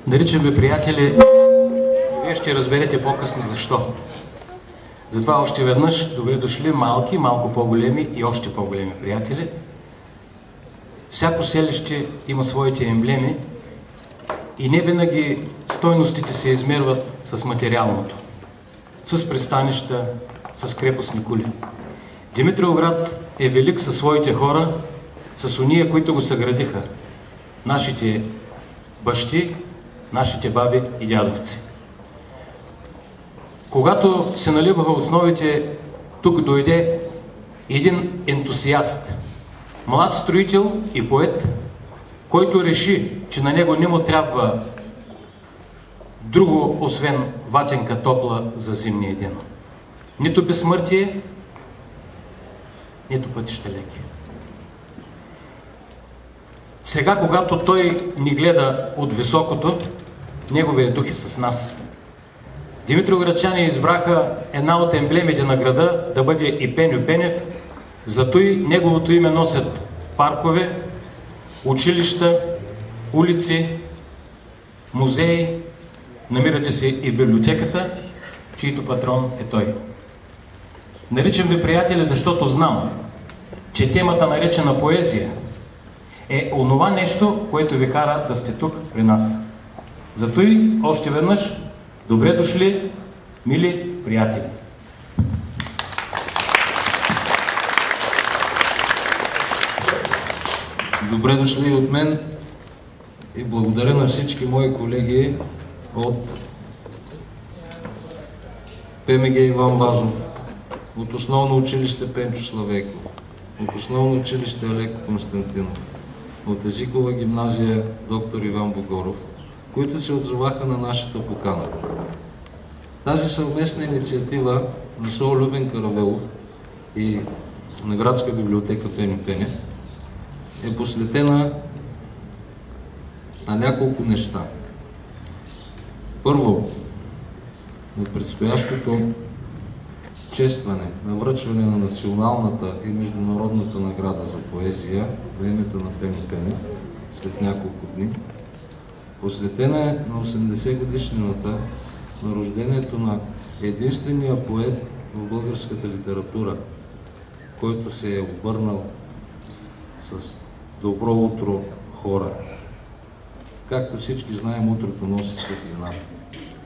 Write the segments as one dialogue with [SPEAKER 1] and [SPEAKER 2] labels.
[SPEAKER 1] Наричам ви приятели, вие ще разберете по-късно защо. Затова още веднъж добре дошли малки, малко по-големи и още по-големи приятели. Всяко селище има своите емблеми и не винаги стойностите се измерват с материалното, с пристанища, с крепостни кули. Димитровград е велик със своите хора, с уния, които го съградиха. Нашите бащи, нашите баби и дядовци. Когато се наливаха основите, тук дойде един ентусиаст, млад строител и поет, който реши, че на него не му трябва друго, освен ватенка топла за зимния ден. Нито безсмъртие, нито пътища леки. Сега, когато той ни гледа от високото, неговият дух е с нас. Димитровградчани избраха една от емблемите на града да бъде и Пеню Пенев, зато и неговото име носят паркове, училища, улици, музеи, намирате се и библиотеката, чийто патрон е той. Наричам ви приятели, защото знам, че темата, наречена поезия, е онова нещо, което ви кара да сте тук при нас. Зато и още веднъж добре дошли, мили приятели!
[SPEAKER 2] Добре дошли от мен и благодаря на всички мои колеги от ПМГ Иван Вазов, от Основно училище Пенчо Славейков, от Основно училище Алеко Константинов, от Езикова гимназия доктор Иван Богоров, които се отзоваха на нашата покана. Тази съвместна инициатива на СО Любен Каравелов и на градска библиотека Пеню Пенев е посветена на няколко неща. Първо, на предстоящото честване, на връчване на националната и международната награда за поезия на името на Пеню Пенев след няколко дни. Посветена е на 80 годишнината на рождението на единствения поет в българската литература, който се е обърнал с добро утро, хора. Както всички знаем, утрото носи светлината,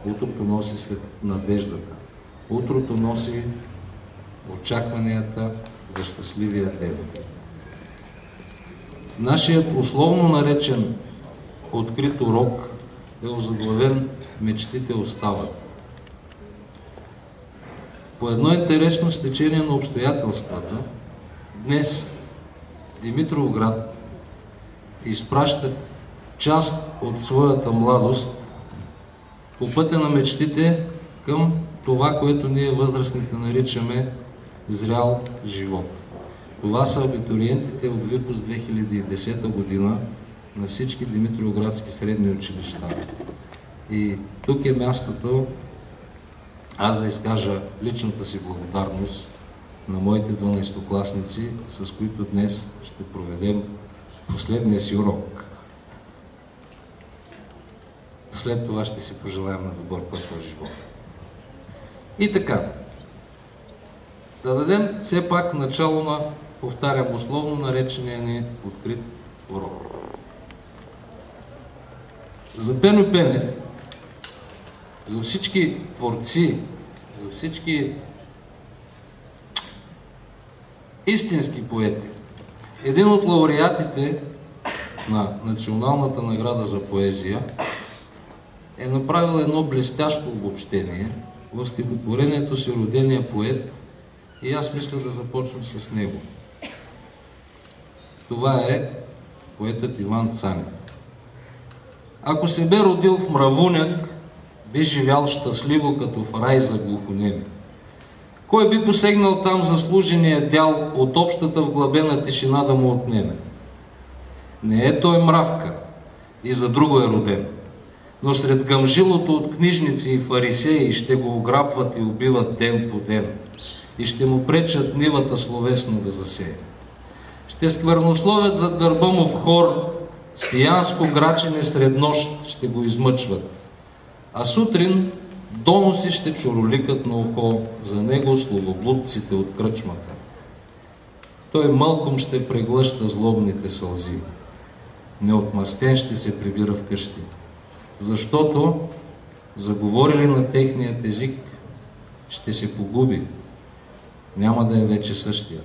[SPEAKER 2] утрото носи надеждата, утрото носи очакванията за щастливия ден. Нашият условно наречен открит урок е озаглавен "Мечтите остават". По едно интересно стечение на обстоятелствата, днес Димитровград изпраща част от своята младост по пътя на мечтите към това, което ние възрастните наричаме зрял живот. Това са абитуриентите от ВИПУС 2010 година на всички димитровградски средни училища. И тук е мястото аз да изкажа личната си благодарност на моите 12-класници, с които днес ще проведем последния си урок. След това ще си пожелаем на добър път в живота. И така, да дадем все пак начало на, повтарям, условно наречения ни открит урок. За Пеню Пенев, за всички творци, за всички истински поети, един от лауреатите на Националната награда за поезия е направил едно блестящо обобщение в стихотворението си "Родения поет" и аз мисля да започнем с него. Това е поетът Иван Цанев. Ако се бе родил в Мравуняк, би живял щастливо като в рай за глухонеми. Кой би посегнал там заслужения дял от общата вглъбена тишина да му отнеме? Не е той мравка и за друго е роден, но сред гъмжилото от книжници и фарисеи ще го ограбват и убиват ден по ден и ще му пречат нивата словесно да засее. Ще сквернословят зад гърба му в хор с пиянско грачене сред нощ ще го измъчват, а сутрин доноси ще чороликат на ухо за него словоблудците от кръчмата. Той мълком ще преглъща злобните сълзи, неотмъстен ще се прибира вкъщи, защото заговорили на техният език, ще се погуби, няма да е вече същия.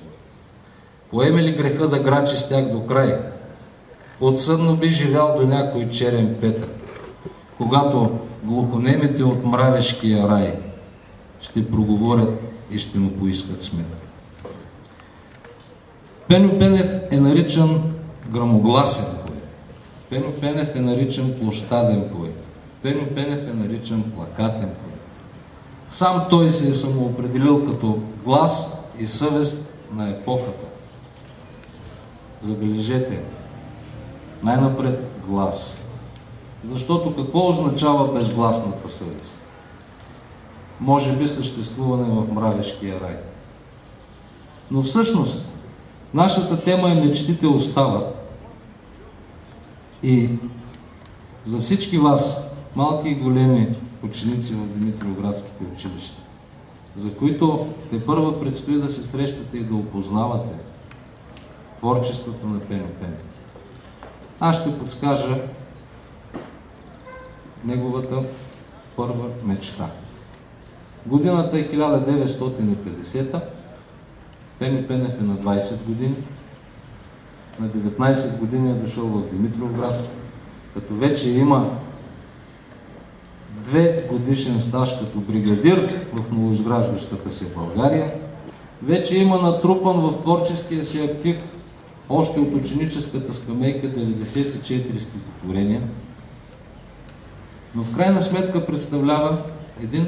[SPEAKER 2] Поеме ли греха да грачи с тях до край, подсъдно би живял до някой черен петък, когато глухонемите от мравешкия рай ще проговорят и ще му поискат сметка. Пеньо Пенев е наричан грамогласен поет. Пеньо Пенев е наричан площаден поет. Пеньо Пенев е наричан плакатен поет. Сам той се е самоопределил като глас и съвест на епохата. Забележете, най-напред глас. Защото какво означава безгласната съвест? Може би съществуване в мравешкия рай. Но всъщност, нашата тема е мечтите остават. И за всички вас, малки и големи ученици в Димитровградските училища, за които тепърва предстои да се срещате и да опознавате творчеството на Пеньо Пенев, аз ще подскажа неговата първа мечта. Годината е 1950-та, Пеньо Пенев е на 20 години, на 19 години е дошъл в Димитровград, като вече има 2 годишен стаж като бригадир в новоизграждащата се България, вече има натрупан в творческия си актив още от ученическата скамейка 94 стихотворения, но в крайна сметка представлява един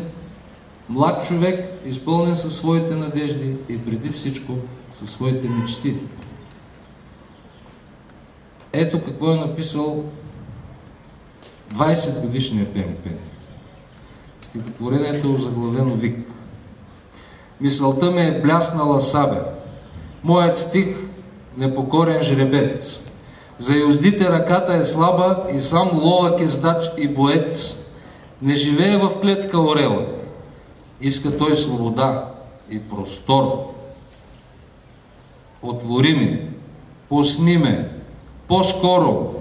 [SPEAKER 2] млад човек, изпълнен със своите надежди и преди всичко със своите мечти. Ето какво е написал 20 годишния Пеньо Пенев. Стихотворението е озаглавено Вик. Мисълта ме е бляснала сабя, моят стих непокорен жребец. За юздите ръката е слаба и сам ловък е здач и боец. Не живее в клетка орелът. Иска той свобода и простор. Отвори ми, пусни ме, по-скоро,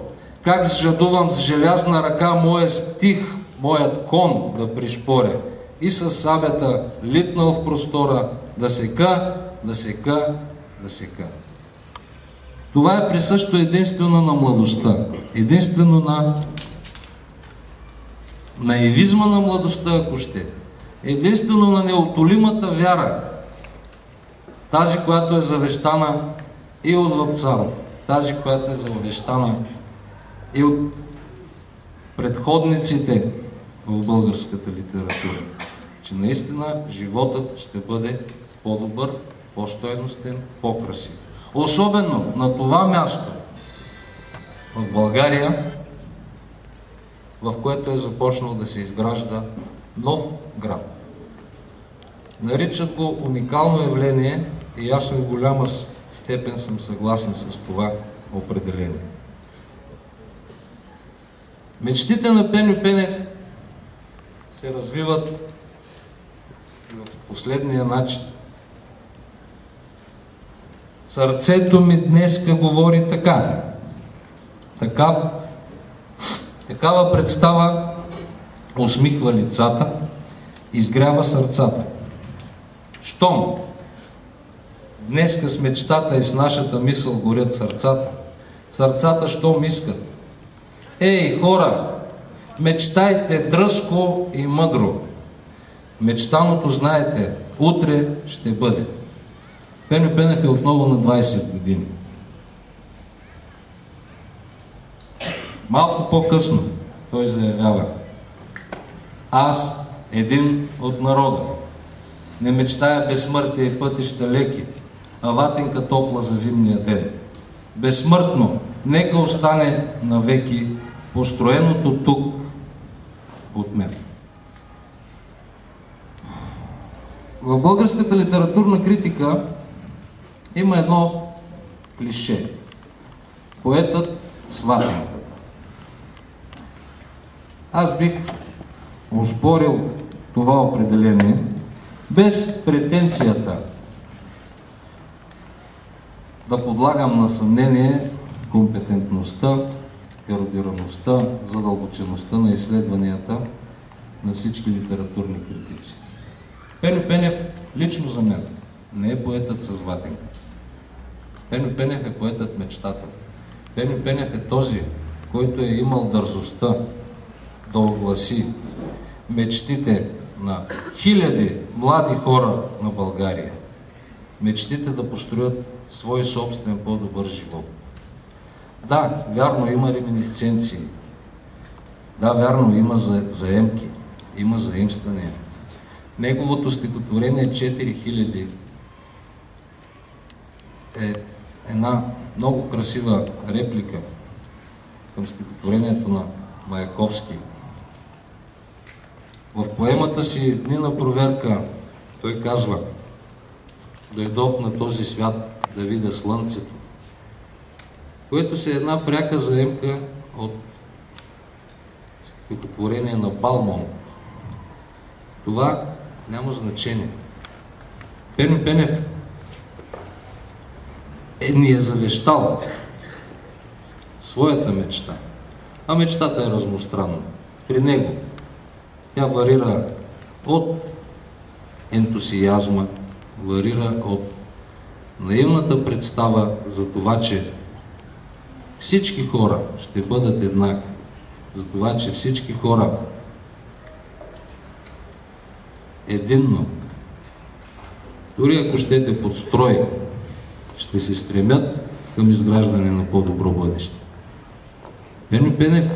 [SPEAKER 2] как сжадувам с желязна ръка моя стих, моят кон да пришпоря и със сабята литнал в простора да сека, да сека, да сека. Това е присъщо единствено на младостта, единствено на наивизма на младостта, ако ще. Единствено на неотолимата вяра, тази, която е завещана и от Вапцаров, тази, която е завещана и от предходниците в българската литература, че наистина животът ще бъде по-добър, по-стойностен, по-красив. Особено на това място в България, в което е започнал да се изгражда нов град. Наричат го уникално явление и аз в голяма степен съм съгласен с това определение. Мечтите на Пеньо Пенев се развиват в последния начин. Сърцето ми днеска говори така. Такава представа усмихва лицата, изгрява сърцата. Щом днеска с мечтата и с нашата мисъл горят сърцата щом искат. Ей, хора, мечтайте дръзко и мъдро. Мечтаното, знаете, утре ще бъде. Пеньо Пенев е отново на 20 години. Малко по-късно той заявява: аз, един от народа, не мечтая безсмъртие и пътища леки, а ватенка топла за зимния ден. Безсмъртно, нека остане навеки построеното тук от мен. В българската литературна критика има едно клише. Поетът сватенката. Аз бих оспорил това определение без претенцията да подлагам на съмнение компетентността, ерудираността, задълбочеността на изследванията на всички литературни критици. Пеньо Пенев, лично за мен, не е поетът с ватенка. Пеньо Пенев е поетът мечтата. Пеньо Пенев е този, който е имал дързостта да огласи мечтите на хиляди млади хора на България. Мечтите да построят свой собствен по-добър живот. Да, вярно, има реминисценции. Да, вярно, има заемки, има заимствания. Неговото стихотворение 4000 е една много красива реплика към стихотворението на Маяковски. В поемата си "Дни на проверка" той казва: "Дойдох на този свят да видя слънцето", което си е една пряка заемка от стихотворение на Балмон. Това няма значение. Пеньо Пенев ни е завещал своята мечта. А мечтата е разностранна. При него тя варира от ентусиазма, варира от наивната представа за това, че всички хора ще бъдат еднакви, за това, че всички хора единно, дори ако щете под строй, ще се стремят към изграждане на по-добро бъдеще. Пеньо Пенев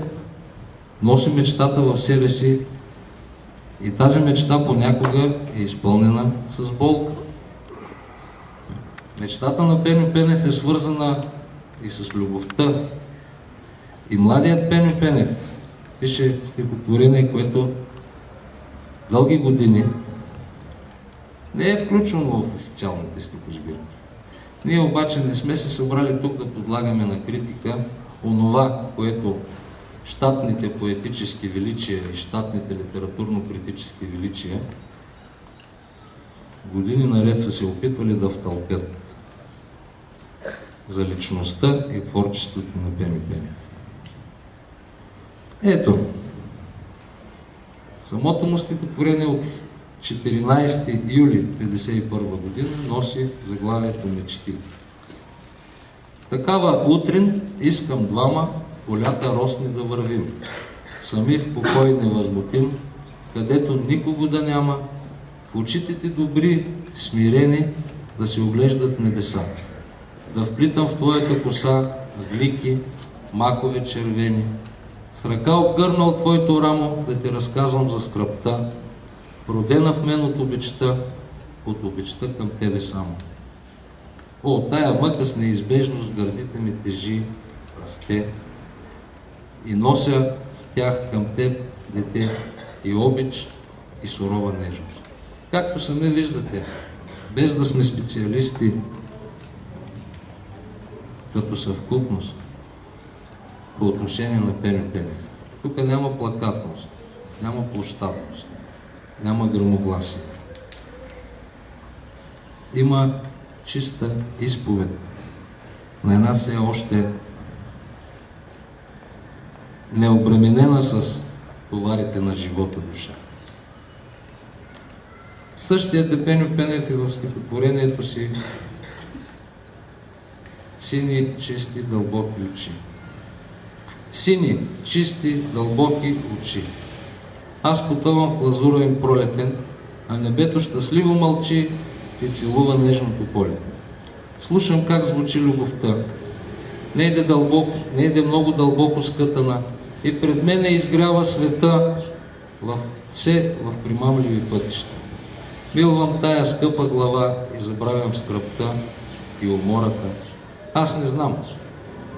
[SPEAKER 2] носи мечтата в себе си и тази мечта понякога е изпълнена с болка. Мечтата на Пеньо Пенев е свързана и с любовта. И младият Пеньо Пенев пише стихотворение, което дълги години не е включено в официалните стихосбирки. Ние обаче не сме се събрали тук да подлагаме на критика онова, което щатните поетически величия и щатните литературно-критически величия години наред са се опитвали да втълпят за личността и творчеството на Пеньо Пенев. Ето, самото му стихотворение от 14 юли 1951 година носи заглавието "Мечти". Такава утрин искам двама полята росни да вървим, сами в покой невъзмутим, където никого да няма, в очите ти добри, смирени, да се оглеждат небеса, да вплитам в твоята коса глики, макове червени, с ръка обгърнал твоето рамо, да ти разказвам за скръбта, родена в мен от обичта към тебе само. О, тая мъка с неизбежност в гърдите ми тежи, расте, и нося в тях към теб, дете, и обич, и сурова нежност. Както сами виждате, без да сме специалисти като съвкупност по отношение на Пеньо Пенев. Тук няма плакатност, няма площадност, няма гръмогласие. Има чиста изповед на една все още необременена с товарите на живота душа. Същият е Пеньо Пенев и в стихотворението си "Сини, чисти, дълбоки очи". Сини, чисти, дълбоки очи. Аз потъвам в лазура им пролетен, а небето щастливо мълчи и целува нежното поле. Слушам как звучи любовта. Не иде много дълбоко скътана и пред мене изгрява света в примамливи пътища. Милвам тая скъпа глава и забравям скръбта и умората. Аз не знам.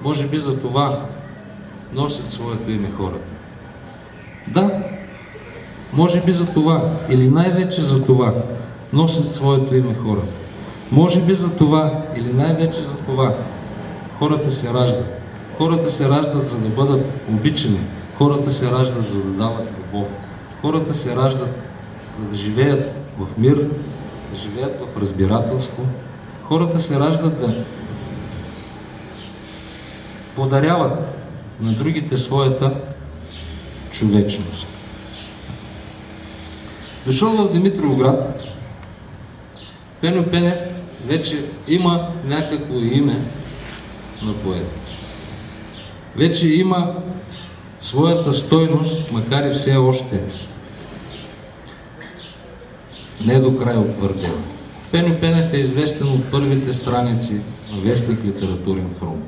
[SPEAKER 2] Може би за това носят своето име хората. Да, може би за това, или най-вече за това, носят своето име хората. Може би за това, или най-вече за това, хората се раждат. Хората се раждат, за да бъдат обичани. Хората се раждат, за да дават любов. Хората се раждат, за да живеят в мир, да живеят в разбирателство. Хората се раждат да подаряват на другите своята човечност. Дошъл в Димитровград, Пеньо Пенев вече има някакво име на поет. Вече има своята стойност, макар и все още не до край утвърдена. Пеньо Пенев е известен от първите страници на вестник Литературен фронт.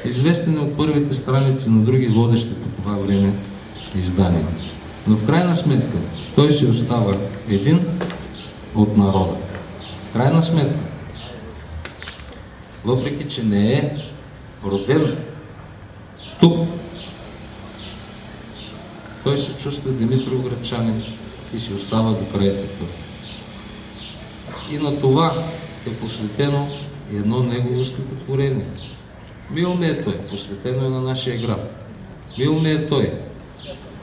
[SPEAKER 2] Известен е от първите страници на други водещи по това време издания. Но в крайна сметка той си остава един от народа. В крайна сметка, въпреки че не е роден тук, той се чувства димитровградчанин и си остава до край такъв. И на това е посветено едно негово стихотворение. Мил ми е той, посветено е на нашия град. Мил ми е той.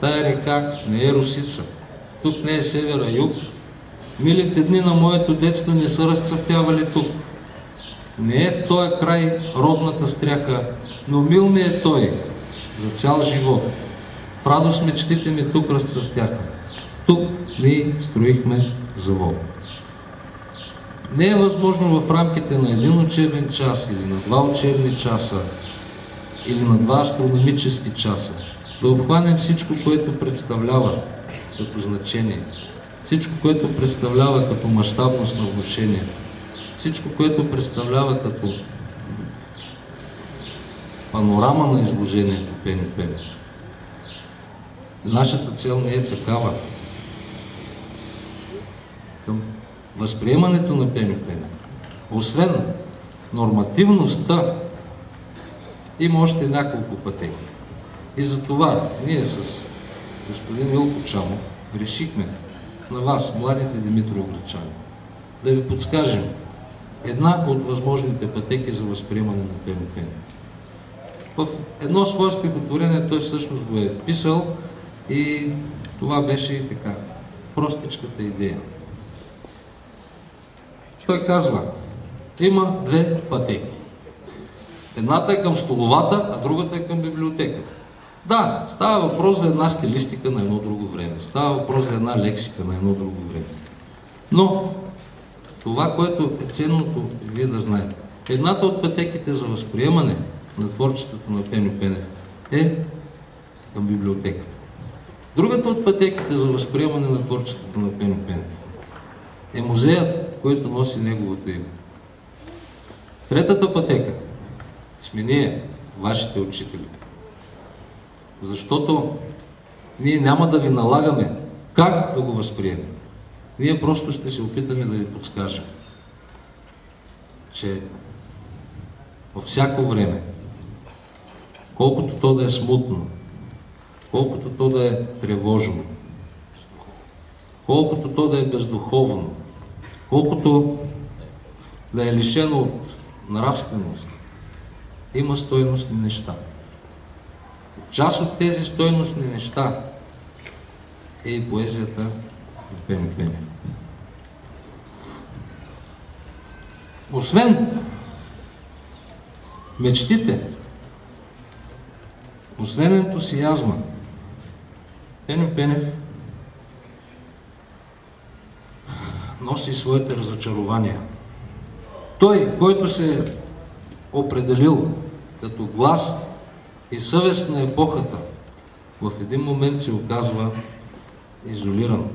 [SPEAKER 2] Тая река не е Русица. Тук не е севера, юг. Милите дни на моето детство не са разцъфтявали тук. Не е в този край родната стряха, но мил ми е той за цял живот. В радост мечтите ми тук разцъфтяха. Тук ние строихме завод. Не е възможно в рамките на един учебен час или на два учебни часа или на два астрономически часа да обхванем всичко, което представлява като значение, всичко, което представлява като мащабност на внушението, всичко, което представлява като панорама на изложението Пеньо Пенев. Нашата цел не е такава. Към възприемането на Пеньо Пенев, освен нормативността, има още няколко пътеки. И затова ние с господин Илко Чамов решихме на вас, младите димитровградчани, да ви подскажем една от възможните пътеки за възприемане на Пеньо Пенев. В едно свое стихотворение той всъщност го е писал и това беше и така простичката идея. Той казва, има две пътеки. Едната е към столовата, а другата е към библиотеката. Да, става въпрос за една стилистика на едно друго време. Става въпрос за една лексика на едно друго време. Но това, което е ценното, вие да знаете, едната от пътеките за възприемане на творчеството на Пеньо Пенев е към библиотеката. Другата от пътеките за възприемане на творчеството на Пеньо Пенев е музеят, който носи неговото име. Третата пътека сме ние, вашите учители. Защото ние няма да ви налагаме как да го възприемем. Ние просто ще се опитаме да ви подскажем, че във всяко време, колкото то да е смутно, колкото то да е тревожно, колкото то да е бездуховно, колкото да е лишено от нравственост, има стойностни неща. Част от тези стойностни неща е и поезията на Пеньо Пенев. Освен мечтите, освен ентусиазма, Пеньо Пенев носи своите разочарования. Той, който се е определил като глас и съвест на епохата, в един момент се оказва изолиран.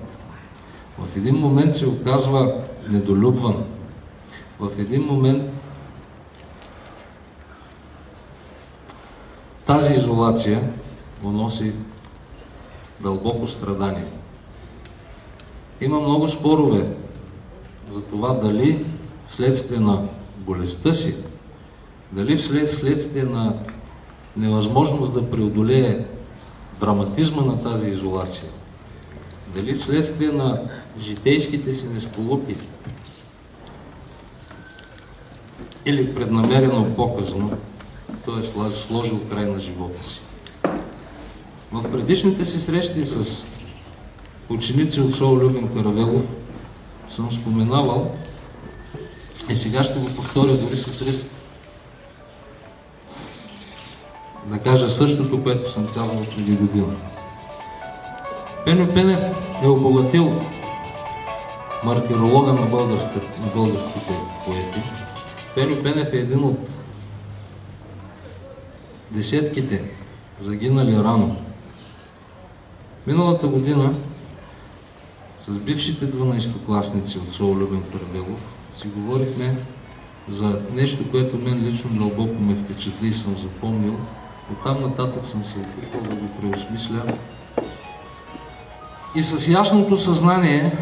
[SPEAKER 2] В един момент се оказва недолюбван. В един момент тази изолация му носи дълбоко страдание. Има много спорове за това дали вследствие на болестта си, дали вследствие на невъзможност да преодолее драматизма на тази изолация, дали вследствие на житейските си несполуки или преднамерено показно, т.е. сложил край на живота си. В предишните си срещи с ученици от СОУ Любен Каравелов съм споменавал, и сега ще го повторя дори с риск да кажа същото, което съм казал преди година. Пеньо Пенев е обогатил мартиролога на българските поети. Пеньо Пенев е един от десетките загинали рано. Миналата година с бившите 12-класници от СОУ Любен Каравелов си говорихме за нещо, което мен лично дълбоко ме впечатли и съм запомнил. Оттам нататък съм се опитвал да го преосмисля. И с ясното съзнание,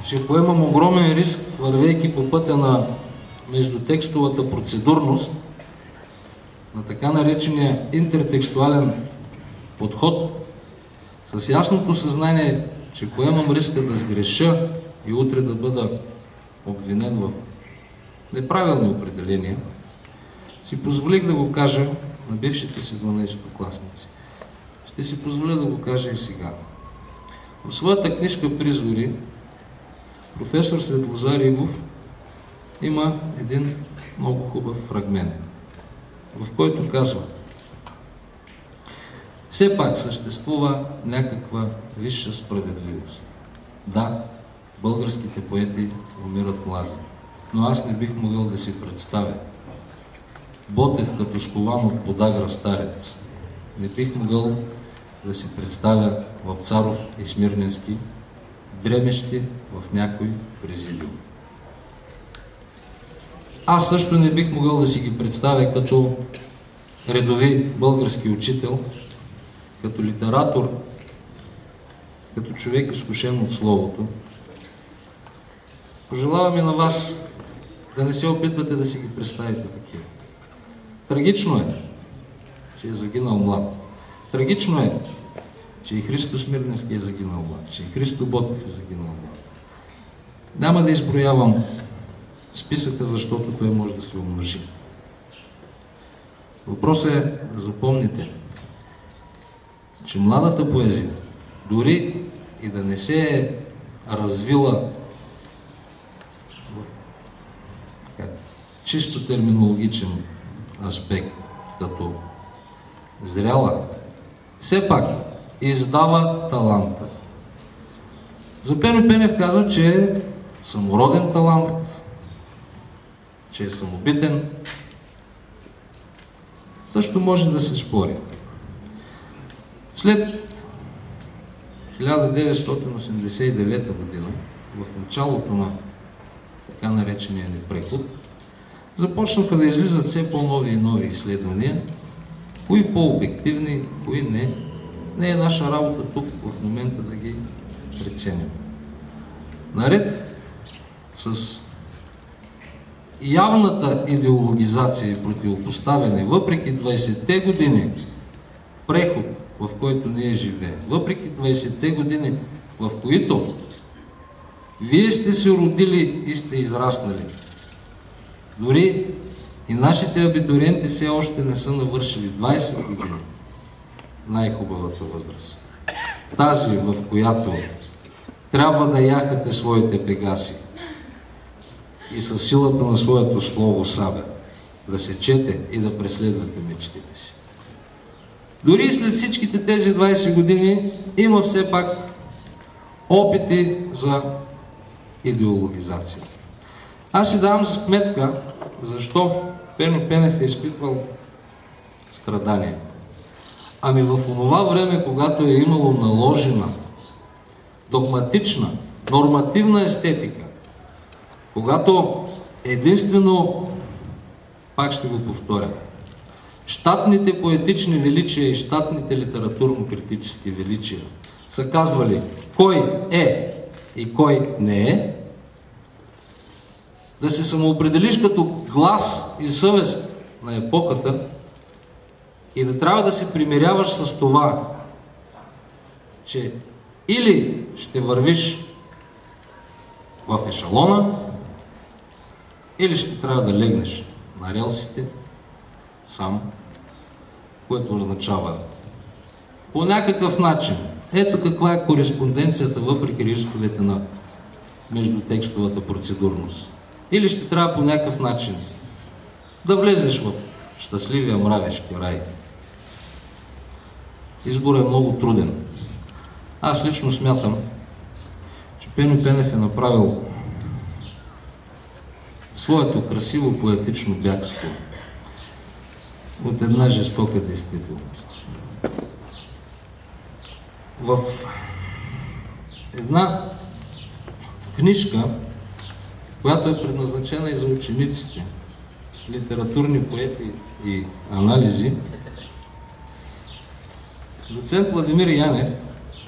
[SPEAKER 2] че поемам огромен риск, вървейки по пътя на междутекстовата процедурност, на така наречения интертекстуален подход, с ясното съзнание, че поемам риска да сгреша и утре да бъда обвинен в неправилни определения, си позволих да го кажа на бившите си 12-класници. Ще си позволя да го кажа и сега. В своята книжка "Призвори" професор Светлозар Игов има един много хубав фрагмент, в който казва: все пак съществува някаква висша справедливост. Да, българските поети умират млади, но аз не бих могъл да си представя Ботев като скован от подагра старец. Не бих могъл да си представя Вапцаров и Смирненски дремещи в някой президиум. Аз също не бих могъл да си ги представя като редови български учител, като литератор, като човек изкушен от словото. Пожелавам и на вас да не се опитвате да си ги представите такива. Трагично е, че е загинал млад. Трагично е, че и Христо Смирненски е загинал млад, че и Христо Ботев е загинал млад. Няма да изброявам списъка, защото той може да се умножи. Въпросът е да запомните, че младата поезия, дори и да не се е развила в чисто терминологичен аспект, като зряла, все пак издава таланта. За Пеньо Пенев каза, че е самороден талант, че е самобитен. Също може да се спори. След 1989 година, в началото на така наречения ни преход, започнаха да излизат все по-нови и нови изследвания, кои по-обективни, кои не. Не е наша работа тук в момента да ги преценим. Наред с явната идеологизация и противопоставяне, въпреки 20-те години преход, в който ние живеем, въпреки 20-те години, в които вие сте се родили и сте израснали, дори и нашите абитуриенти все още не са навършили 20 години, най-хубавата възраст. Тази, в която трябва да яхате своите пегаси и със силата на своето слово сабя да сечете и да преследвате мечтите си. Дори след всичките тези 20 години има все пак опити за идеологизация. Аз си давам сметка защо Пеньо Пенев е изпитвал страдания. Ами в онова време, когато е имало наложена догматична, нормативна естетика, когато единствено, пак ще го повторя, щатните поетични величия и щатните литературно-критически величия са казвали кой е и кой не е, да се самоопределиш като глас и съвест на епохата и да трябва да се примиряваш с това, че или ще вървиш в ешалона, или ще трябва да легнеш на релсите сам което означава по някакъв начин. Ето каква е кореспонденцията въпреки рисковете на междутекстовата процедурност. Или ще трябва по някакъв начин да влезеш в щастливия мравешки рай. Изборът е много труден. Аз лично смятам, че Пеньо Пенев е направил своето красиво поетично бягство от една жестока действителност. В една книжка, която е предназначена и за учениците, литературни поети и анализи, доцент Владимир Янев,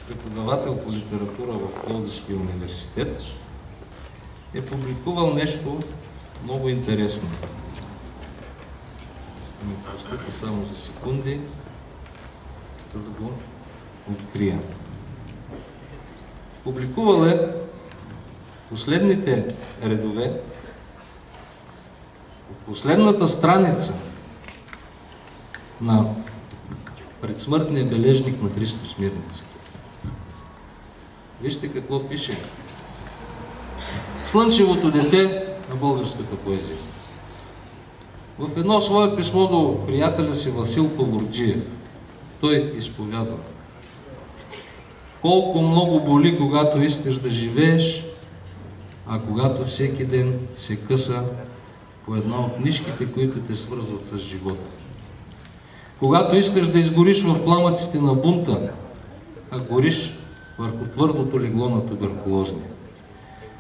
[SPEAKER 2] преподавател по литература в Пловдивския университет, е публикувал нещо много интересно. Ми простите само за секунди, за да го открия. Публикувал е последните редове от последната страница на предсмъртния бележник на Христо Смирненски. Вижте какво пише. Слънчевото дете на българската поезия. В едно свое писмо до приятеля си Васил Павурджиев той изповядва: колко много боли, когато искаш да живееш, а когато всеки ден се къса по една от нишките, които те свързват с живота. Когато искаш да изгориш в пламъците на бунта, а гориш върху твърдото легло на туберкулозни.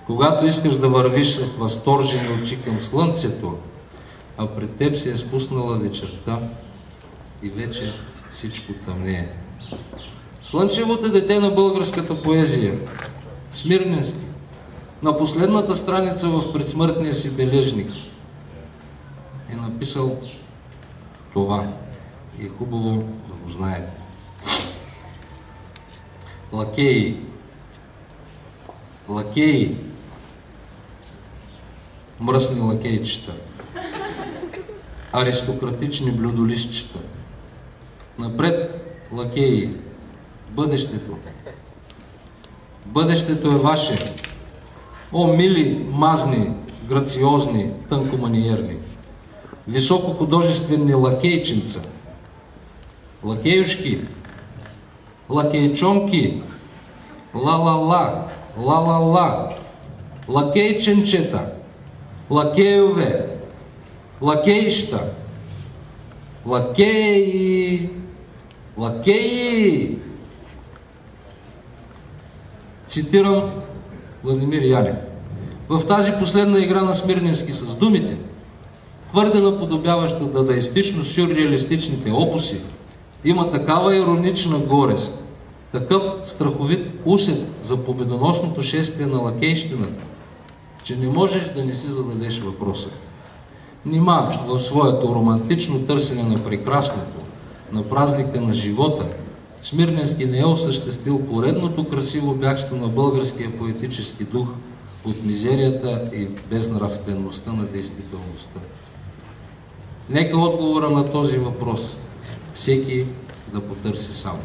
[SPEAKER 2] Когато искаш да вървиш с възторжени очи към слънцето, а пред теб се е спуснала вечерта и вече всичко тъмнее. Слънчевото дете на българската поезия, Смирненски, на последната страница в предсмъртния си бележник е написал това. И е хубаво да го знаете. Лакеи, лакеи, мръсни лакейчета, аристократични блюдолистчета. Напред, лакеи, бъдещето. Бъдещето е ваше. О, мили, мазни, грациозни, тънкоманиерни, високохудожествени лакейчинца, лакеюшки, лакейчонки, ла-ла-ла, ла-ла-ла, лакейченчета, лакееве, лакейща, лакеи, лакеи. Цитирам Владимир Янев. В тази последна игра на Смирненски с думите, твърде наподобяваща дадаистично-сюрреалистичните опуси, има такава иронична горест, такъв страховит усет за победоносното шествие на лакейщината, че не можеш да не си зададеш въпроса. Нима в своето романтично търсене на прекрасното, на празника на живота, Смирненски не е осъществил поредното красиво бягство на българския поетически дух от мизерията и безнравствеността на действителността. Нека отговора на този въпрос всеки да потърси сам.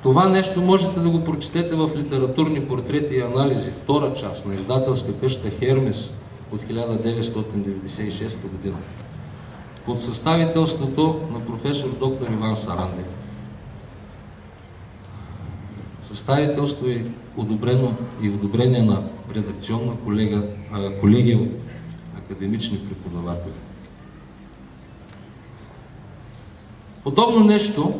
[SPEAKER 2] Това нещо можете да го прочетете в литературни портрети и анализи, втора част на издателска къща Хермес от 1996 година. Под съставителството на професор доктор Иван Сарандев. Съставителство е одобрено и одобрение на редакционна колегия от академични преподаватели. Подобно нещо,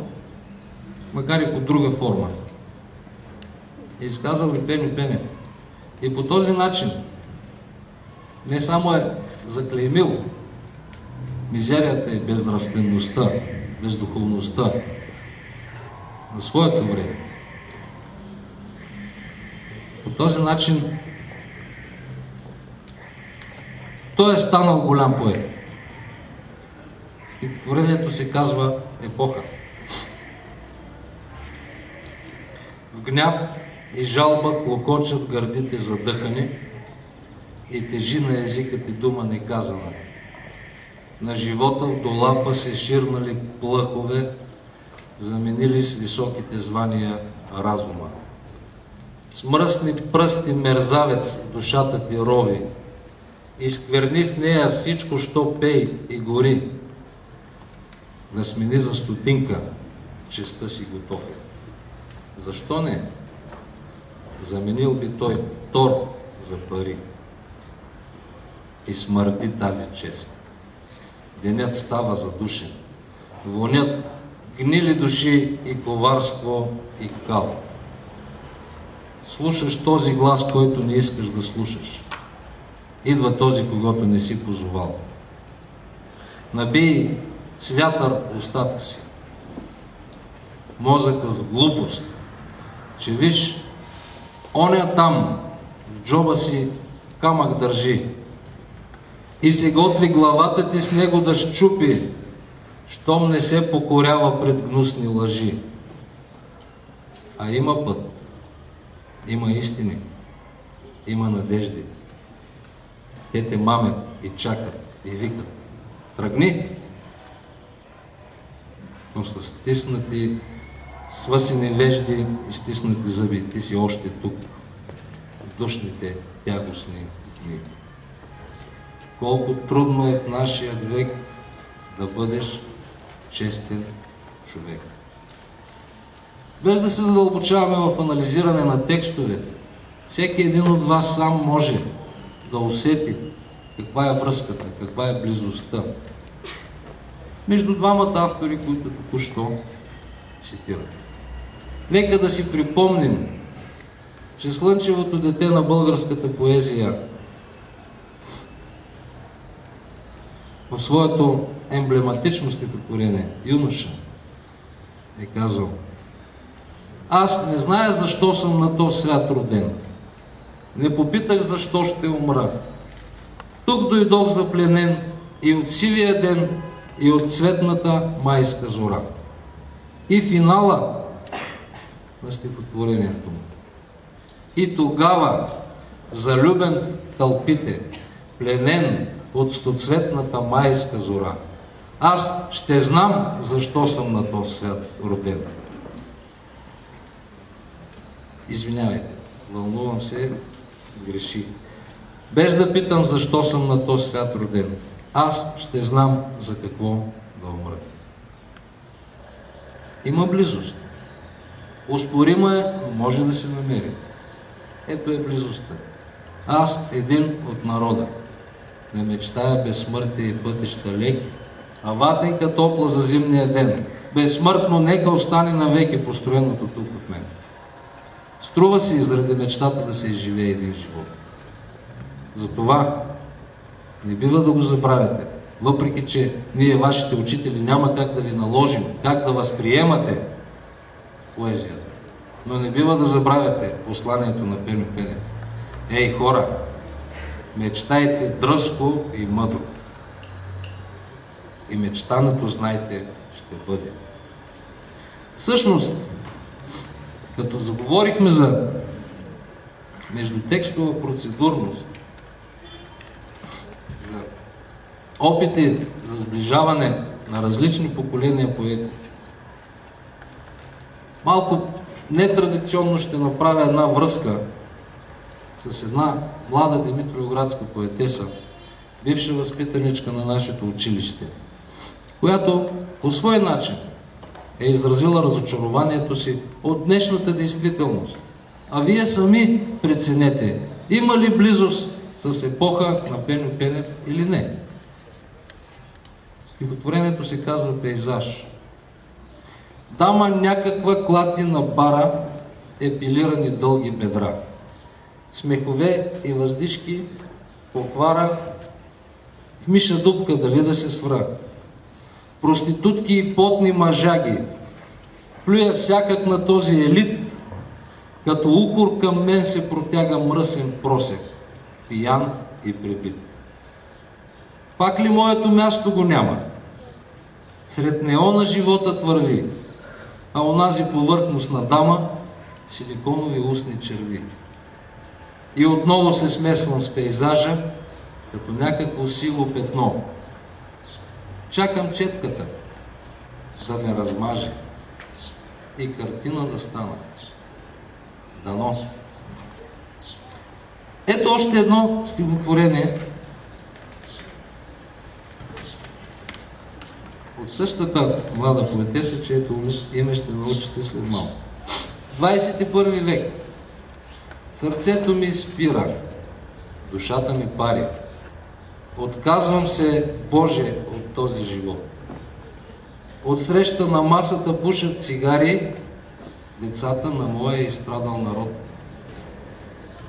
[SPEAKER 2] макар и по друга форма, е изказал и Пеньо Пенев. И по този начин не само е заклеймил мизерията и безнравствеността, бездуховността на своето време. По този начин той е станал голям поет. Стихотворението се казва Епоха. В гняв и жалба клокочат гърдите задъхани и тежи на езика ти дума неказана. на живота в долапа се ширнали плъхове, заменили с високите звания разума. С мръсни пръсти мерзавец душата ти рови, изкверни в нея всичко, що пей и гори. Да смени за стотинка, честа си готов. Защо не? Заменил би той тор за пари. И смърди тази чест. Денят става задушен. Вонят гнили души и коварство и кал. Слушаш този глас, който не искаш да слушаш. Идва този, когото не си позовал. Набий с вятър устата си. Мозъка с глупост, че виж, оня там в джоба си камък държи и се готви главата ти с него да щупи, щом не се покорява пред гнусни лъжи. А има път, има истини, има надежди. Те те мамят и чакат и викат: тръгни! Но с стиснати, свъсени вежди и стиснати зъби ти си още тук, в душните тягостни дни. Колко трудно е в нашия век да бъдеш честен човек. Без да се задълбочаваме в анализиране на текстовете, всеки един от вас сам може да усети каква е връзката, каква е близостта между двамата автори, които току-що цитират. Нека да си припомним, че слънчевото дете на българската поезия в своето емблематично стихотворение Юноша е казал: аз не зная защо съм на този свят роден. Не попитах защо ще умра. Тук дойдох запленен и от сивия ден, и от цветната майска зора. И финала на стихотворението му. И тогава, залюбен в тълпите, пленен от стоцветната майска зора, аз ще знам защо съм на този свят роден. Извинявайте, вълнувам се, сгреших. Без да питам защо съм на този свят роден, аз ще знам за какво да умра. Има близост. Оспорима е, но може да се намери. Ето е близостта. Аз, един от народа, не мечтая безсмъртие и пътища леки, а ватенка топла за зимния ден. Безсмъртно нека остане навеки построеното тук от мен. Струва си заради мечтата да се изживее един живот. Затова не бива да го забравяте, въпреки че ние, вашите учители, няма как да ви наложим, как да възприемате поезията. Но не бива да забравяте посланието на Пеньо Пенев. Ей, хора, мечтайте дръзко и мъдро. И мечтаното, знайте, ще бъде. Всъщност, като заговорихме за междутекстова процедурност, за опити за сближаване на различни поколения поети, малко нетрадиционно ще направя една връзка с една млада димитровградска поетеса, бивша възпитаничка на нашето училище, която по свой начин е изразила разочарованието си от днешната действителност. А вие сами преценете, има ли близост с епоха на Пеньо Пенев или не. Стихотворението се казва Пейзаж. Дама някаква клати на бара, епилирани дълги бедра. Смехове и въздишки поквара, в миша дупка дали да се свра. Проститутки и потни мъжаги, плюя всякак на този елит, като укор към мен се протяга мръсен просек, пиян и пребит. Пак ли моето място го няма? Сред неона животът върви, а онази повърхностна дама силиконови устни черви. И отново се смесвам с пейзажа, като някакво сиво петно. Чакам четката да ме размаже и картина да стана. Дано. Ето още едно стихотворение от същата млада поетеса, чието име ще научите след малко. 21 век. Сърцето ми спира, душата ми пари. Отказвам се, Боже, от този живот. Отсреща на масата пушат цигари децата на моя изстрадал народ.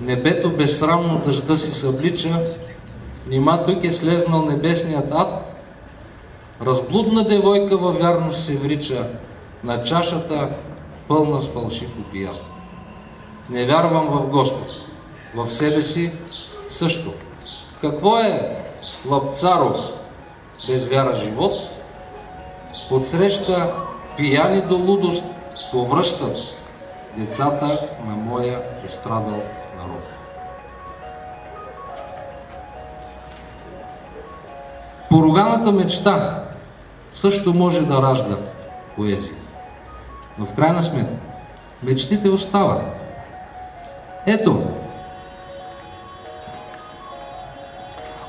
[SPEAKER 2] Небето безсрамно дъжда си съблича, нима тук е слезнал небесният ад. Разблудна девойка във вярност се врича на чашата, пълна с фалшив опият. Не вярвам в Господ, в себе си също. Какво е Лапцаров без вяра живот? Отсреща пияни до лудост повръщат децата на моя изстрадал народ. Поруганата мечта също може да ражда поезия. Но в крайна сметка мечтите остават. Ето,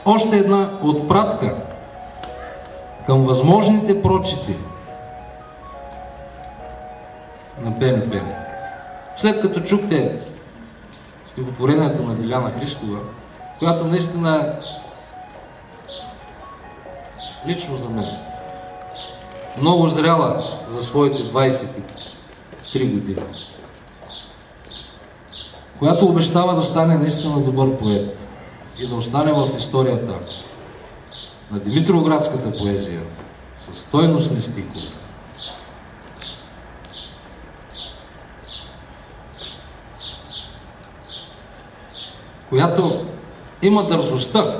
[SPEAKER 2] още една отпратка към възможните прочити на Пеню Пенев. След като чухте стихотворението на Диляна Христова, която наистина лично за мен много зряла за своите 23 години, която обещава да стане наистина добър поет и да остане в историята на димитровградската поезия със стойностни стихове. Която има дързостта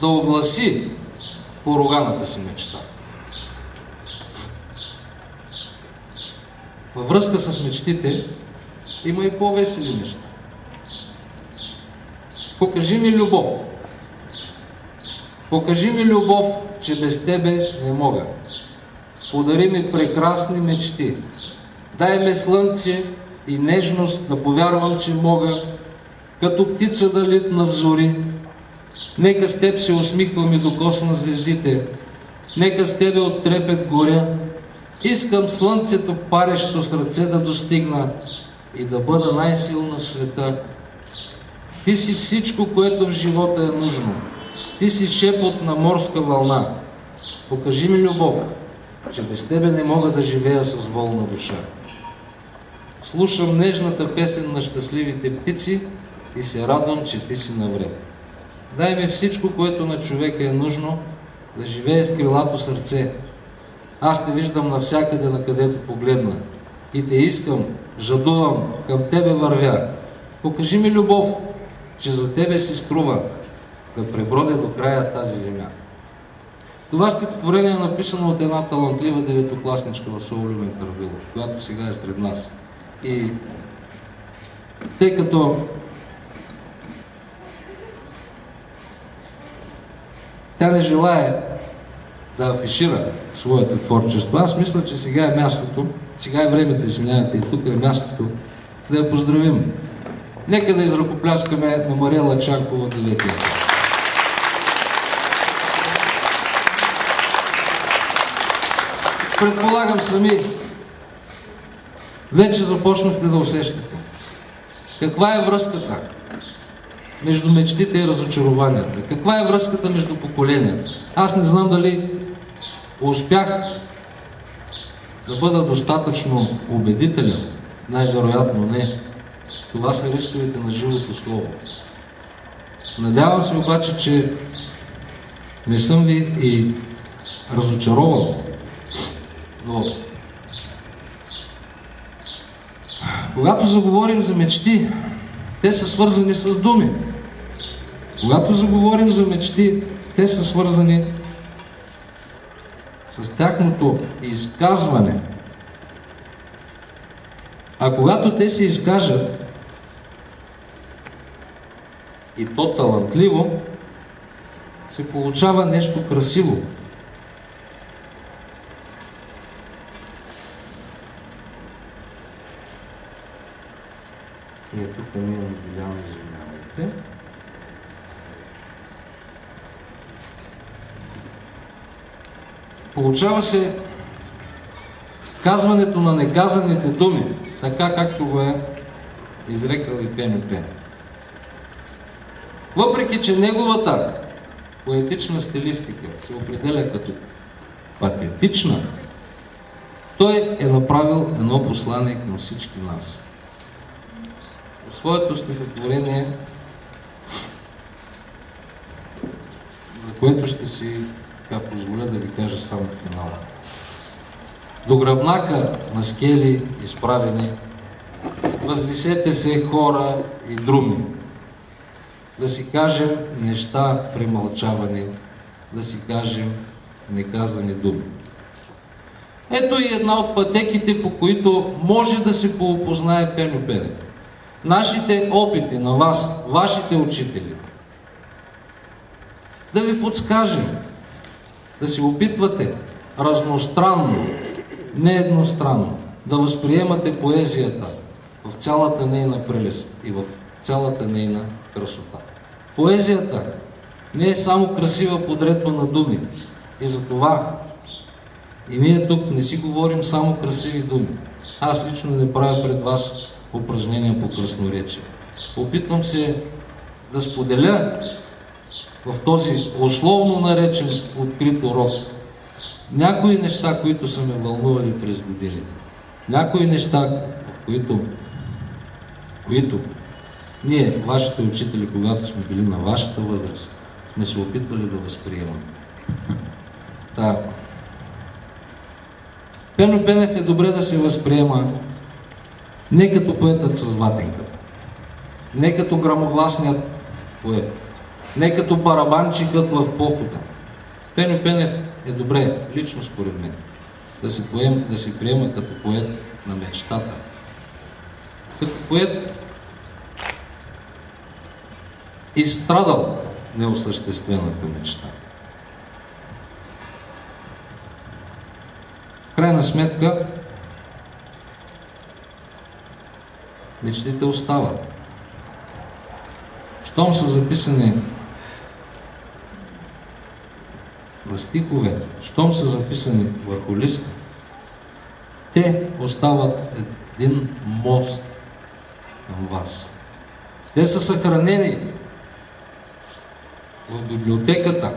[SPEAKER 2] да огласи поруганата си мечта. Във връзка с мечтите има и по-весели неща. Покажи ми любов. Покажи ми любов, че без тебе не мога. Подари ми прекрасни мечти. Дай ме слънце и нежност да повярвам, че мога, като птица да литна в зори. Нека с теб се усмихвам и докосна звездите. Нека с тебе от трепет горя. Искам слънцето парещо с ръце да достигна и да бъда най-силна в света. Ти си всичко, което в живота е нужно. Ти си шепот на морска вълна. Покажи ми любов, че без тебе не мога да живея с волна душа. Слушам нежната песен на щастливите птици и се радвам, че ти си навред. Дай ми всичко, което на човека е нужно, да живее с крилато сърце. Аз те виждам навсякъде, на където погледна. И те искам, жадувам, към тебе вървя. Покажи ми любов, че за тебе си струва да пребродя до края тази земя. Това стихотворение е написано от една талантлива деветокласничка в село Любен Каравелов, която сега е сред нас. И тъй като тя не желае да афишира своето творчество, аз мисля, че сега е мястото, сега е времето, извинявайте, и тук е мястото да я поздравим. Нека да изръкопляскаме на Мария Лачанкова от 9 клас. Предполагам сами, вече започнахте да усещате. Каква е връзката между мечтите и разочарованията? Каква е връзката между поколенията? Аз не знам дали успях да бъда достатъчно убедителен. Най-вероятно не. Това са рисковете на живото слово. Надявам се обаче, че не съм ви и разочарован. Но когато заговорим за мечти, те са свързани с думи. Когато заговорим за мечти, те са свързани с тяхното изказване. А когато те се изкажат, и то талантливо, се получава нещо красиво. Тук не е видяно, извинявайте. Получава се казването на неказаните думи, така както го е изрекал и Пеньо Пенев. Въпреки че неговата поетична стилистика се определя като патетична, той е направил едно послание към всички нас. В своето стихотворение, за което ще си позволя да ви кажа само в финала. До гръбнака на скели изправени, възвисете се хора и друми, да си кажем неща премълчавани, да си кажем неказани думи. Ето и една от пътеките, по които може да се поопознае Пеньо Пенев. Нашите опити на вас, вашите учители, да ви подскажем, да се опитвате разностранно, не едностранно, да възприемате поезията в цялата нейна прелест и в цялата нейна красота. Поезията не е само красива подредба на думи. И за това и ние тук не си говорим само красиви думи. Аз лично не правя пред вас упражнения по красноречие. Опитвам се да споделя в този условно наречен открит урок някои неща, които са ме вълнували през годините. Някои неща, в които ние, вашите учители, когато сме били на вашата възраст, сме се опитвали да възприемаме. Пеньо Пенев е добре да се възприема не като поетът с ватенката, не като грамогласният поет, не като барабанчикът в похода. Пеньо Пенев е добре, лично според мен, да се приема като поет на мечтата. Като поет изстрадал неосъществената мечта. В крайна сметка, мечтите остават. Щом са записани на стихове, щом са записани върху лист, те остават един мост към вас. Те са съхранени в библиотеката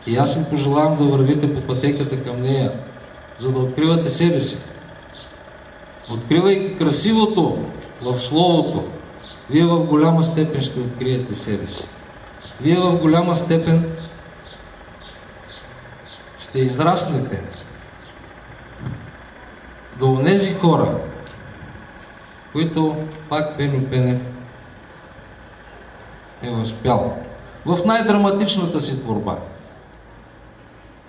[SPEAKER 2] и аз ви пожелавам да вървите по пътеката към нея, за да откривате себе си. Откривайки красивото в словото, вие в голяма степен ще откриете себе си. Вие в голяма степен ще израснете до онези хора, които пак Пеньо Пенев е възпял в най-драматичната си творба,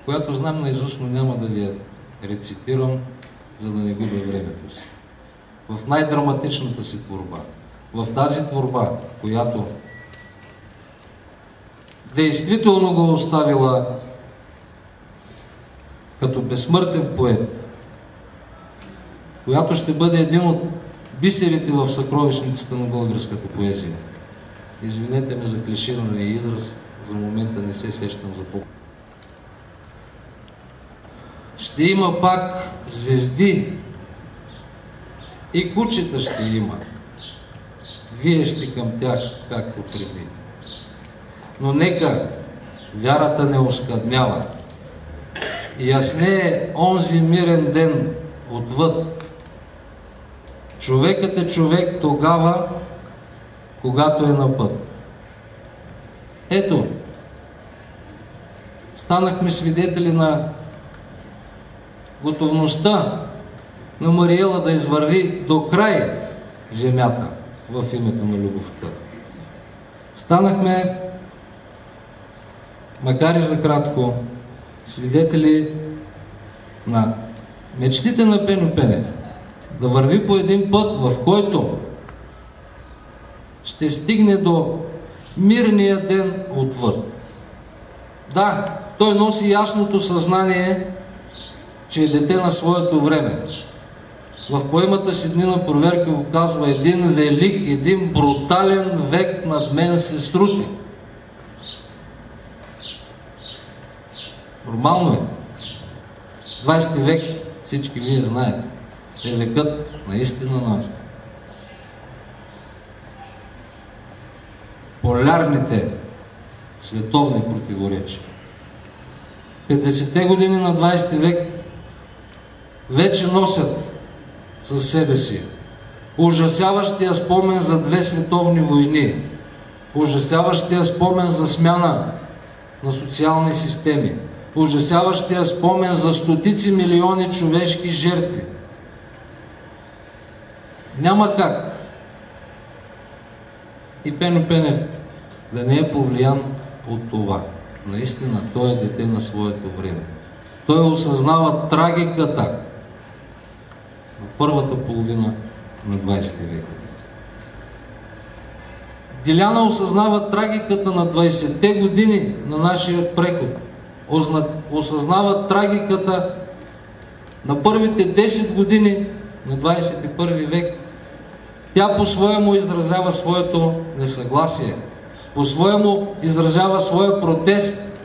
[SPEAKER 2] която знам наизуст, но няма да ви я рецитирам, за да не губя времето си. В най-драматичната си творба, в тази творба, която действително го оставила като безсмъртен поет, която ще бъде един от бисерите в съкровищницата на българската поезия. Извинете ме за клиширания израз, за момента не се сещам за по. Ще има пак звезди и кучета ще има. Вие ще към тях, както преди. Но нека вярата не оскъднява. Яснее онзи мирен ден отвъд. Човекът е човек тогава, когато е на път. Ето, станахме свидетели на готовността на Мариела да извърви до край земята в името на любовта. Станахме, макар и за кратко, свидетели на мечтите на Пеньо Пенев да върви по един път, в който ще стигне до мирния ден отвъд. Да, той носи ясното съзнание, че е дете на своето време. В поемата си Дни на проверка го казва: един велик, един брутален век над мен се срути. Нормално е. 20 век, всички вие знаете, е векът наистина на полярните световни противоречия. 50-те години на 20 век вече носят със себе си ужасяващия спомен за 2 световни войни, ужасяващия спомен за смяна на социални системи, ужасяващия спомен за стотици милиони човешки жертви. Няма как и Пеньо Пенев да не е повлиян от това. Наистина, той е дете на своето време. Той осъзнава трагиката на първата половина на 20 век. Диляна осъзнава трагиката на 20-те години на нашия преход. Осъзнава трагиката на първите 10 години на 21 век. Тя по-своему изразява своето несъгласие, по-своему изразява своя протест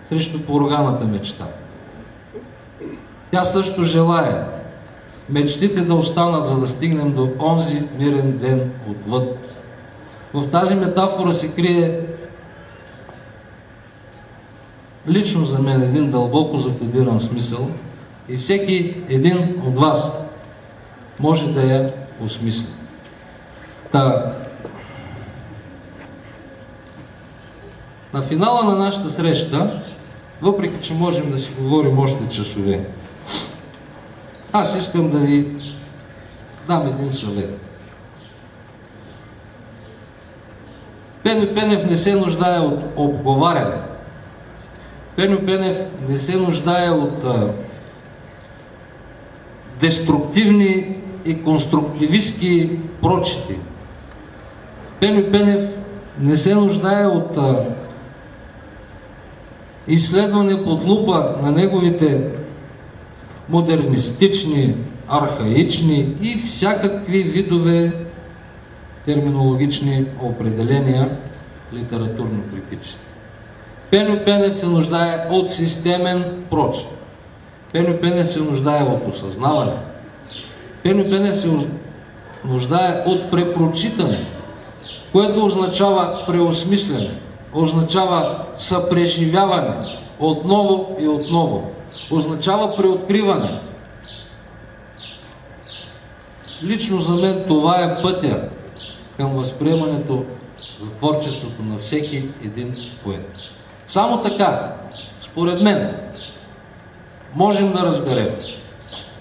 [SPEAKER 2] срещу поруганата мечта. Тя също желае мечтите да останат, за да стигнем до онзи мирен ден отвъд. В тази метафора се крие лично за мен един дълбоко закодиран смисъл и всеки един от вас може да я осмисли. На финала на нашата среща, въпреки че можем да си говорим още часове, аз искам да ви дам един съвет. Пеньо Пенев не се нуждае от обговаряне. Пеньо Пенев не се нуждае от деструктивни и конструктивистки прочити. Пеньо Пенев не се нуждае от изследване под лупа на неговите модернистични, архаични и всякакви видове терминологични определения литературно-критически. Пеньо Пенев се нуждае от системен прочит. Пеньо Пенев се нуждае от осъзнаване. Пеньо Пенев се нуждае от препрочитане, което означава преосмислене, означава съпреживяване отново и отново, означава преоткриване. Лично за мен това е пътя към възприемането за творчеството на всеки един поет. Само така, според мен, можем да разберем,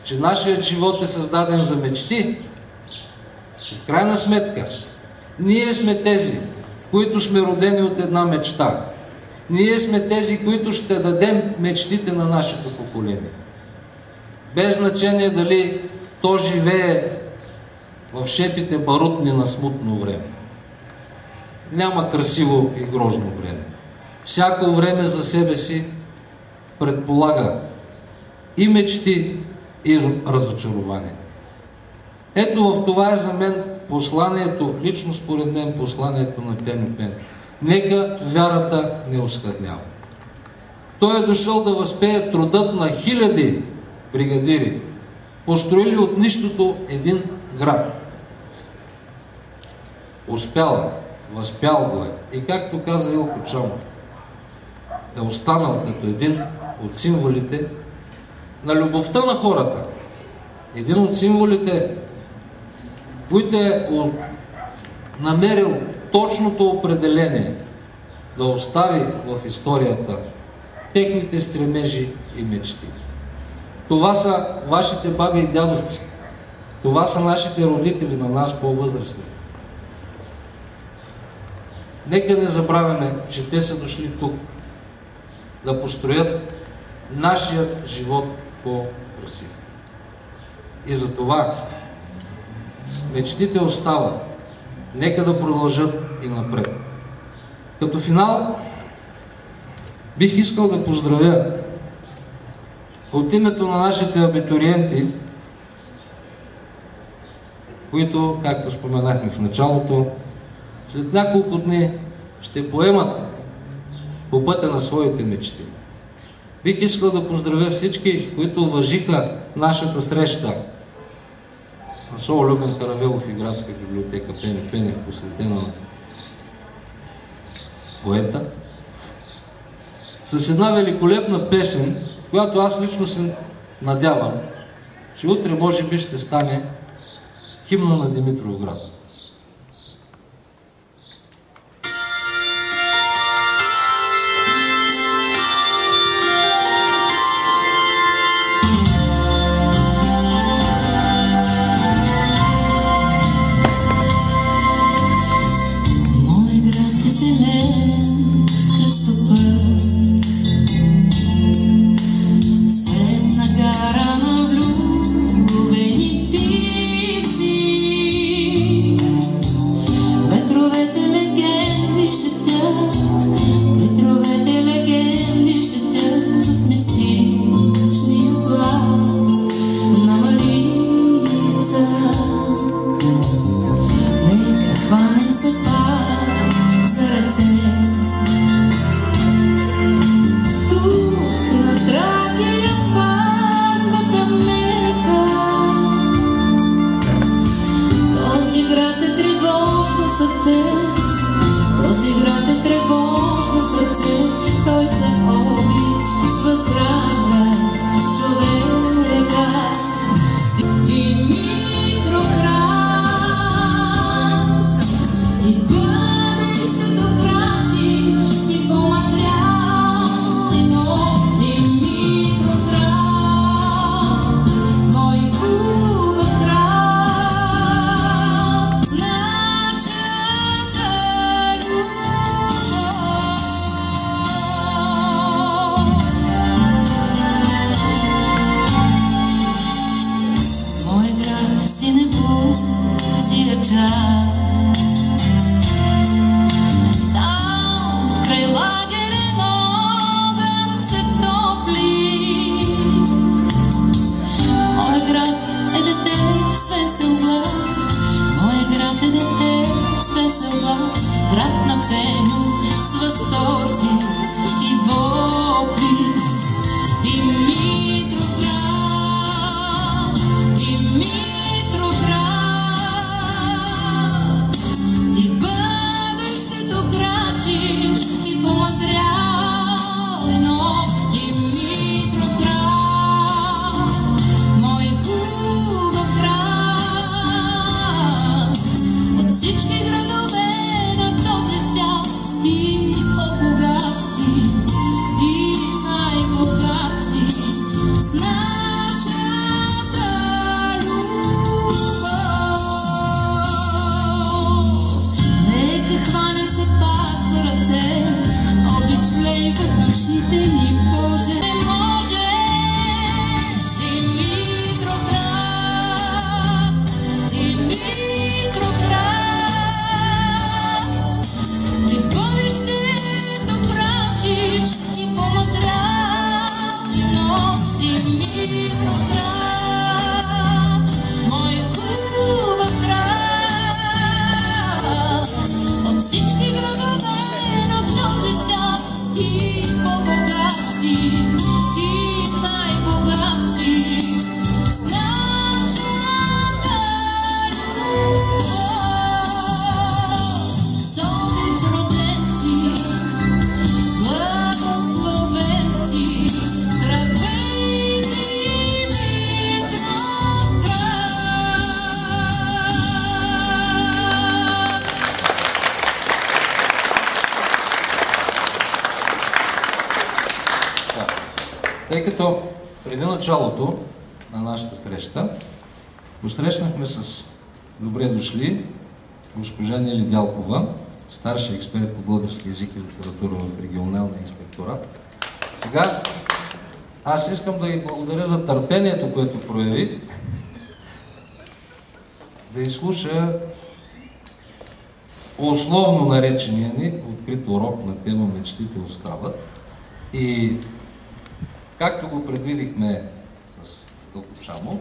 [SPEAKER 2] че нашият живот е създаден за мечти, че в крайна сметка ние сме тези, които сме родени от една мечта. Ние сме тези, които ще дадем мечтите на нашето поколение. Без значение дали то живее в шепите барутни на смутно време. Няма красиво и грозно време. Всяко време за себе си предполага и мечти, и разочарование. Ето в това е за мен посланието, лично според мен посланието на Пеньо Пенев. Нека вярата не оскъднява. Той е дошъл да възпее трудът на хиляди бригадири, построили от нищото един град. Успял е, възпял го е. И както каза Илко Чомов, е останал като един от символите на любовта на хората. Един от символите, които е намерил точното определение да остави в историята техните стремежи и мечти. Това са вашите баби и дядовци. Това са нашите родители, на нас по-възрастни. Нека не забравяме, че те са дошли тук да построят нашият живот по-красив. И за това мечтите остават. Нека да продължат и напред. Като финал бих искал да поздравя от името на нашите абитуриенти, които, както споменахме в началото, след няколко дни ще поемат по пътя на своите мечти. Бих искал да поздравя всички, които уважиха нашата среща. Насо Любен Каравелов и градска библиотека Пени Пенев, посветена на поета, с една великолепна песен, която аз лично се надявам, че утре може би ще стане химна на Димитровград. Тъй като преди началото на нашата среща посрещнахме с добре дошли госпожа Нели Дялкова, старши експерт по български език и литература в регионалния инспекторат. Сега аз искам да ви благодаря за търпението, което прояви, да изслуша условно наречения ни открит урок на тема "Мечтите остават". И както го предвидихме с Кълкошамо,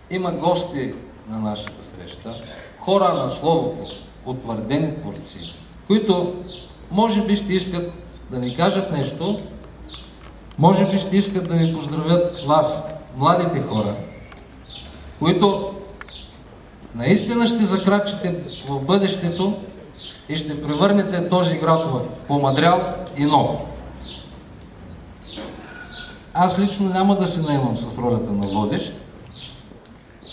[SPEAKER 2] има гости на нашата среща, хора на словото, утвърдени творци, които може би ще искат да ни кажат нещо, може би ще искат да ви поздравят вас, младите хора, които наистина ще закрачите в бъдещето и ще превърнете този град в помадрял и нов. Аз лично няма да се наемам с ролята на водещ,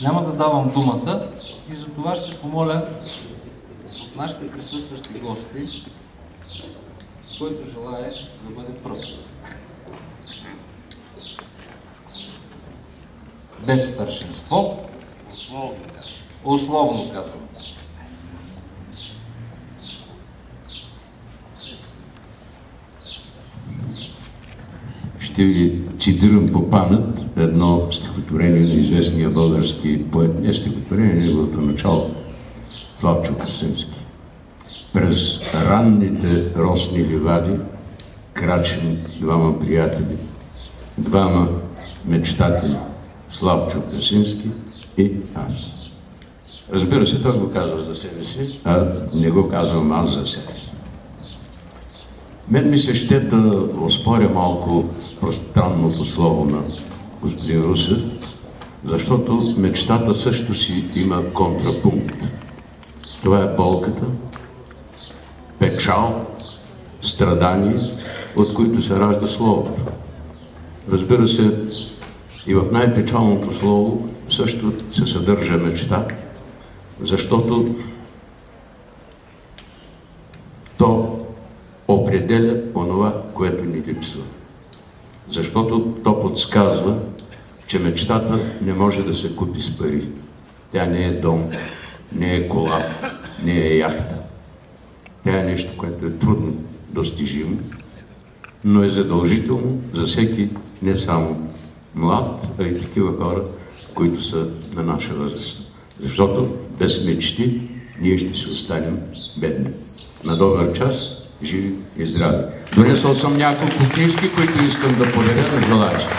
[SPEAKER 2] няма да давам думата и за това ще помоля от нашите присъстващи гости, който желае да бъде пръв. Без старшинство. Условно казвам.
[SPEAKER 3] Ще ви цитирам по памет едно стихотворение на известния български поет, не стихотворение, неговото начало, Славчо Красимски. През ранните росни ливади крачим двама приятели, двама мечтатели, Славчо Красимски и аз. Разбира се, той го казва за себе си, а не го казвам аз за себе си. Мен ми се ще да оспоря малко пространното слово на господин Русев, защото мечтата също си има контрапункт. Това е болката, печал, страдание, от които се ражда словото. Разбира се, и в най-печалното слово също се съдържа мечта, защото то определя онова, което ни липсва. Защото то подсказва, че мечтата не може да се купи с пари. Тя не е дом, не е кола, не е яхта. Тя е нещо, което е трудно достижимо, но е задължително за всеки, не само млад, а и такива хора, които са на наша възраст. Защото без мечти ние ще се останем бедни. На добър час, живи и здрави. Донесъл съм няколко книги, които искам да подаря на желаещите.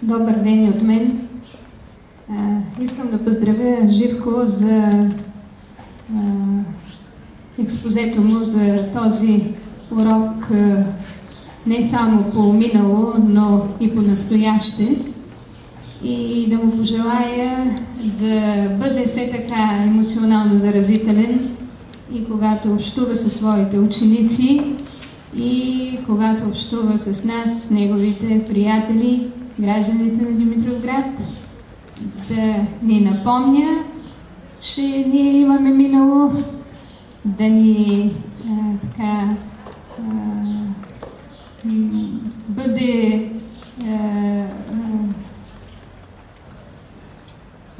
[SPEAKER 4] Добър ден от мен. Искам да поздравя Живко за експозето му за този урок не само по минало, но и по настояще. И да му пожелая да бъде все така емоционално заразителен и когато общува със своите ученици, и когато общува с нас, неговите приятели, гражданите на Димитровград, да ни напомня, че ние имаме минало, да ни бъде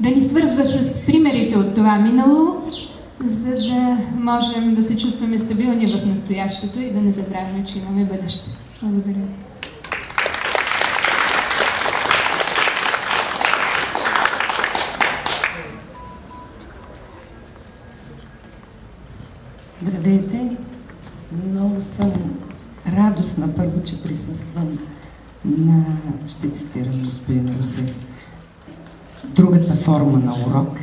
[SPEAKER 4] да ни свързва с примерите от това минало, за да можем да се чувстваме стабилни в настоящето и да не забравяме, че имаме бъдеще. Благодаря.
[SPEAKER 5] Здравейте! Много съм радостна първо, че присъствам на, ще цитирам господин Русев, другата форма на урок,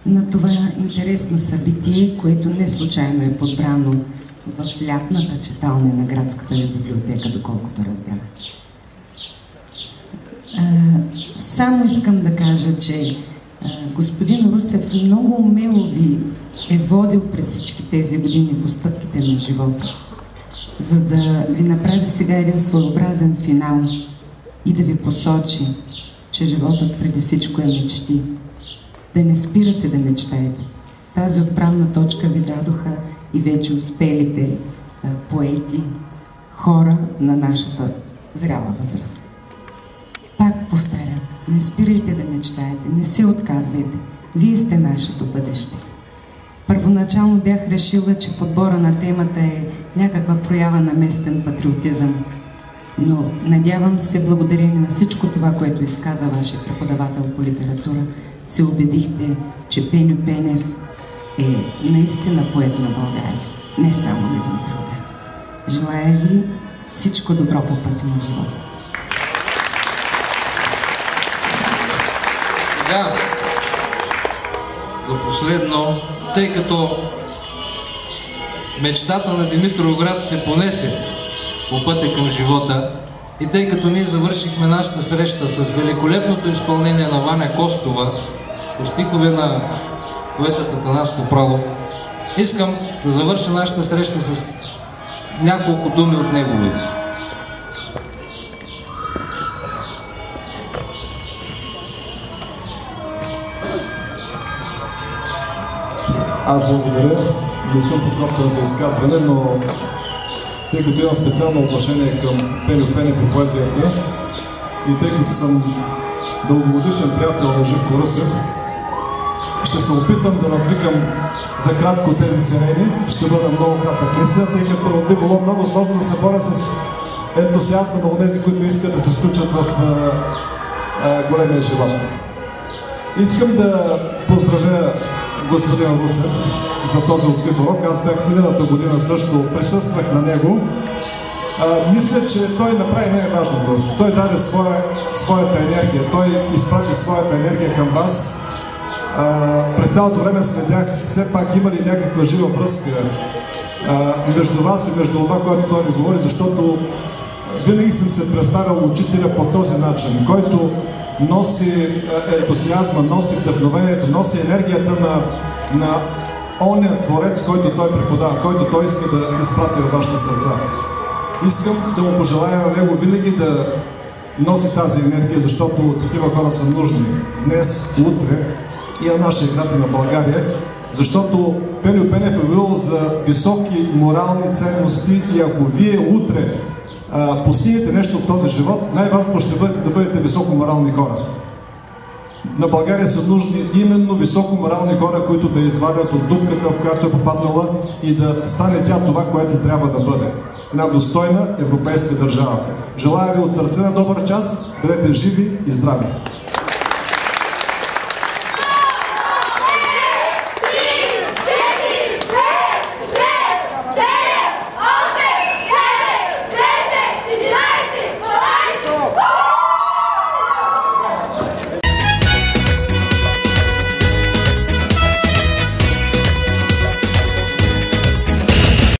[SPEAKER 5] на това интересно събитие, което не случайно е подбрано в лятната читалня на градската библиотека, доколкото разбрах. Само искам да кажа, че господин Русев много умело ви е водил през всички тези години по стъпките на живота, за да ви направи сега един своеобразен финал и да ви посочи, че животът преди всичко е мечти. Да не спирате да мечтаете. Тази отправна точка ви дадоха и вече успелите поети, хора на нашата зряла възраст. Пак повтарям, не спирайте да мечтаете, не се отказвайте. Вие сте нашето бъдеще. Първоначално бях решила, че подбора на темата е някаква проява на местен патриотизъм. Но надявам се, благодарение на всичко това, което изказа вашия преподавател по литература, се убедихте, че Пеню Пенев е наистина поет на България, не само на Димитровград. Желая ви всичко добро по пътя на живота.
[SPEAKER 2] Сега, за последно, тъй като мечтата на Димитровград се понесе по пътя към живота и тъй като ние завършихме нашата среща с великолепното изпълнение на Ваня Костова по стихове на поетът Атанас Капралов, искам да завърша нашата среща с няколко думи от негови.
[SPEAKER 6] Аз благодаря. Не съм подготвен за изказване, но тъй като имам специално отношение към Пеню Пенев и поезията и тъй като съм дългогодишен приятел на Живко Русев, ще се опитам да надвикам за кратко тези сирени. Ще бъда много кратък. Наистина, тъй като би било много сложно да се боря с ентусиазма на тези, които искат да се включат в големия живот. Искам да поздравя господин Русев за този открит урок. Аз бях миналата година също, присъствах на него. Мисля, че той направи най-важното. Той даде своята енергия. Той изпрати своята енергия към вас. През цялото време следях все пак има ли някаква жива връзка между вас и между това, което той ви говори, защото винаги съм се представял учителя по този начин, който носи ентусиазма, носи вдъхновението, носи енергията на ония творец, който той преподава, който той иска да изпрати във вашите сърца. Искам да му пожелая на него винаги да носи тази енергия, защото такива хора са нужни днес, утре и на нашия град и на България, защото Пеню Пенев е бил за високи морални ценности и ако вие утре постигнете нещо в този живот, най-важното ще бъдете да бъдете високоморални хора. На България са нужни именно високоморални хора, които да извадят от дупката, в която е попаднала и да стане тя това, което трябва да бъде. Една достойна европейска държава. Желая ви от сърце на добър час, бъдете живи и здрави!